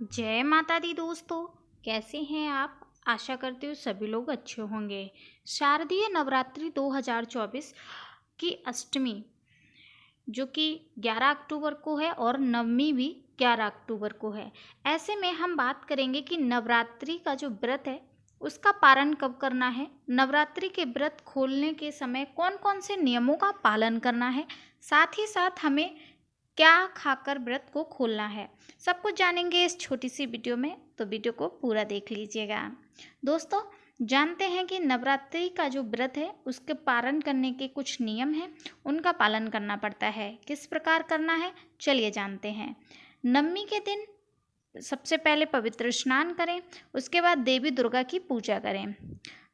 जय माता दी दोस्तों। कैसे हैं आप? आशा करती हूँ सभी लोग अच्छे होंगे। शारदीय नवरात्रि 2024 की अष्टमी जो कि 11 अक्टूबर को है और नवमी भी 11 अक्टूबर को है। ऐसे में हम बात करेंगे कि नवरात्रि का जो व्रत है उसका पारण कब करना है, नवरात्रि के व्रत खोलने के समय कौन कौन से नियमों का पालन करना है, साथ ही साथ हमें क्या खाकर व्रत को खोलना है, सब कुछ जानेंगे इस छोटी सी वीडियो में। तो वीडियो को पूरा देख लीजिएगा। दोस्तों, जानते हैं कि नवरात्रि का जो व्रत है उसके पारण करने के कुछ नियम हैं, उनका पालन करना पड़ता है। किस प्रकार करना है, चलिए जानते हैं। नवमी के दिन सबसे पहले पवित्र स्नान करें, उसके बाद देवी दुर्गा की पूजा करें।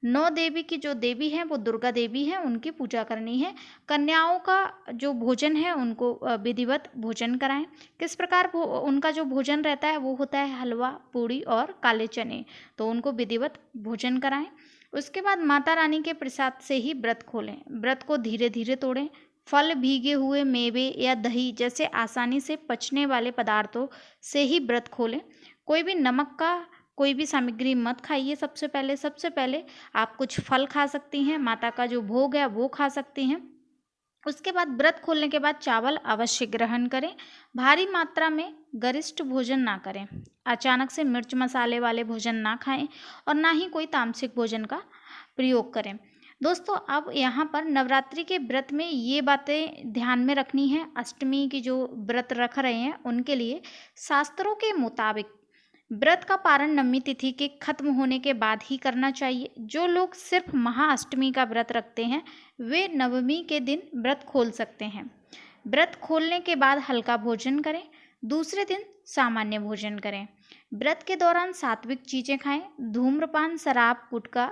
9 देवी की जो देवी हैं वो दुर्गा देवी हैं, उनकी पूजा करनी है। कन्याओं का जो भोजन है उनको विधिवत भोजन कराएं। किस प्रकार उनका जो भोजन रहता है वो होता है हलवा, पूड़ी और काले चने, तो उनको विधिवत भोजन कराएं। उसके बाद माता रानी के प्रसाद से ही व्रत खोलें। व्रत को धीरे धीरे तोड़ें। फल, भीगे हुए मेवे या दही जैसे आसानी से पचने वाले पदार्थों से ही व्रत खोलें। कोई भी नमक का कोई भी सामग्री मत खाइए। सबसे पहले आप कुछ फल खा सकती हैं, माता का जो भोग है वो खा सकती हैं। उसके बाद व्रत खोलने के बाद चावल अवश्य ग्रहण करें। भारी मात्रा में गरिष्ठ भोजन ना करें। अचानक से मिर्च मसाले वाले भोजन ना खाएं और ना ही कोई तामसिक भोजन का प्रयोग करें। दोस्तों, अब यहाँ पर नवरात्रि के व्रत में ये बातें ध्यान में रखनी है। अष्टमी की जो व्रत रख रहे हैं उनके लिए शास्त्रों के मुताबिक व्रत का पारण नवमी तिथि के खत्म होने के बाद ही करना चाहिए। जो लोग सिर्फ महाअष्टमी का व्रत रखते हैं वे नवमी के दिन व्रत खोल सकते हैं। व्रत खोलने के बाद हल्का भोजन करें, दूसरे दिन सामान्य भोजन करें। व्रत के दौरान सात्विक चीज़ें खाएं। धूम्रपान, शराब, गुटखा,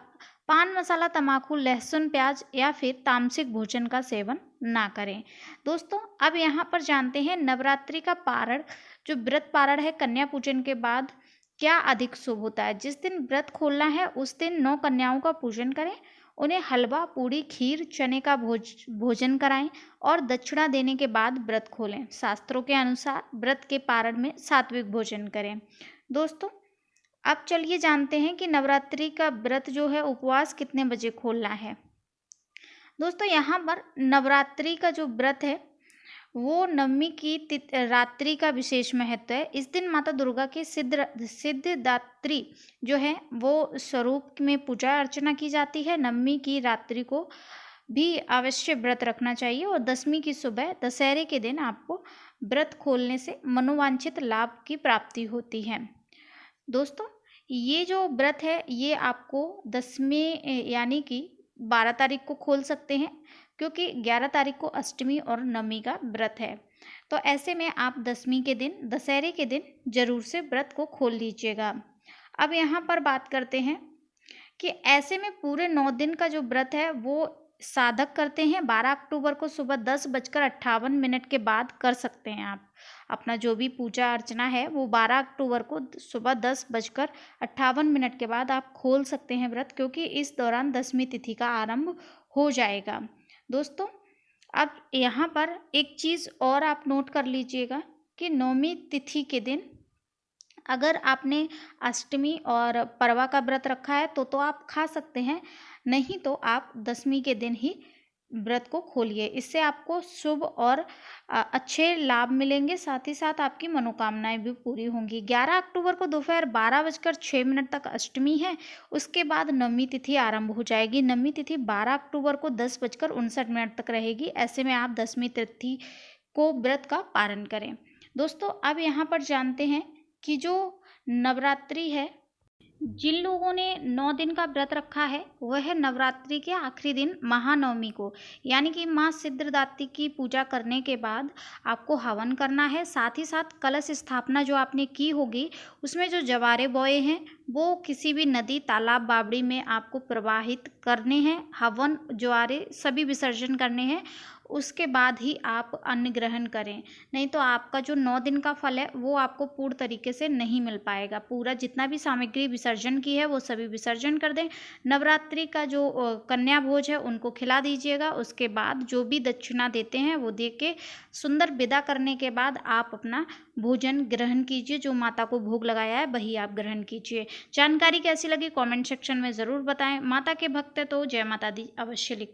पान मसाला, तम्बाकू, लहसुन, प्याज या फिर तामसिक भोजन का सेवन ना करें। दोस्तों, अब यहाँ पर जानते हैं नवरात्रि का पारण जो व्रत पारण है कन्या पूजन के बाद क्या अधिक शुभ होता है। जिस दिन व्रत खोलना है उस दिन 9 कन्याओं का पूजन करें, उन्हें हलवा, पूड़ी, खीर, चने का भोजन कराएं और दक्षिणा देने के बाद व्रत खोलें। शास्त्रों के अनुसार व्रत के पारण में सात्विक भोजन करें। दोस्तों, अब चलिए जानते हैं कि नवरात्रि का व्रत जो है उपवास कितने बजे खोलना है। दोस्तों, यहाँ पर नवरात्रि का जो व्रत है वो नवमी की रात्रि का विशेष महत्व है। इस दिन माता दुर्गा के सिद्धिदात्री जो है वो स्वरूप में पूजा अर्चना की जाती है। नवमी की रात्रि को भी अवश्य व्रत रखना चाहिए और दसवीं की सुबह दशहरे के दिन आपको व्रत खोलने से मनोवांछित लाभ की प्राप्ति होती है। दोस्तों, ये जो व्रत है ये आपको दसवीं यानी कि 12 तारीख को खोल सकते हैं, क्योंकि 11 तारीख को अष्टमी और नवमी का व्रत है। तो ऐसे में आप दसवीं के दिन, दशहरे के दिन जरूर से व्रत को खोल लीजिएगा। अब यहाँ पर बात करते हैं कि ऐसे में पूरे 9 दिन का जो व्रत है वो साधक करते हैं। 12 अक्टूबर को सुबह 10:58 के बाद कर सकते हैं। आप अपना जो भी पूजा अर्चना है वो 12 अक्टूबर को सुबह 10:58 के बाद आप खोल सकते हैं व्रत, क्योंकि इस दौरान दसवीं तिथि का आरंभ हो जाएगा। दोस्तों, अब यहाँ पर एक चीज़ और आप नोट कर लीजिएगा कि नवमी तिथि के दिन अगर आपने अष्टमी और परवा का व्रत रखा है तो आप खा सकते हैं, नहीं तो आप दसवीं के दिन ही व्रत को खोलिए। इससे आपको शुभ और अच्छे लाभ मिलेंगे, साथ ही साथ आपकी मनोकामनाएं भी पूरी होंगी। 11 अक्टूबर को दोपहर 12:06 तक अष्टमी है, उसके बाद नवमी तिथि आरंभ हो जाएगी। नवमी तिथि 12 अक्टूबर को 10:59 तक रहेगी। ऐसे में आप दसवीं तिथि को व्रत का पारण करें। दोस्तों, अब यहाँ पर जानते हैं कि जो नवरात्रि है, जिन लोगों ने 9 दिन का व्रत रखा है वह नवरात्रि के आखिरी दिन महानवमी को यानी कि माँ सिद्धिदात्री की पूजा करने के बाद आपको हवन करना है। साथ ही साथ कलश स्थापना जो आपने की होगी उसमें जो जवारे बोए हैं वो किसी भी नदी, तालाब, बावड़ी में आपको प्रवाहित करने हैं। हवन, ज्वारे सभी विसर्जन करने हैं। उसके बाद ही आप अन्न ग्रहण करें। नहीं तो आपका जो 9 दिन का फल है वो आपको पूर्ण तरीके से नहीं मिल पाएगा। पूरा जितना भी सामग्री विसर्जन की है वो सभी विसर्जन कर दें। नवरात्रि का जो कन्या भोज है उनको खिला दीजिएगा। उसके बाद जो भी दक्षिणा देते हैं वो दे के सुंदर विदा करने के बाद आप अपना भोजन ग्रहण कीजिए। जो माता को भोग लगाया है वही आप ग्रहण कीजिए। जानकारी कैसी लगी कमेंट सेक्शन में ज़रूर बताएं। माता के भक्त हैं तो जय माता दी अवश्य लिखें।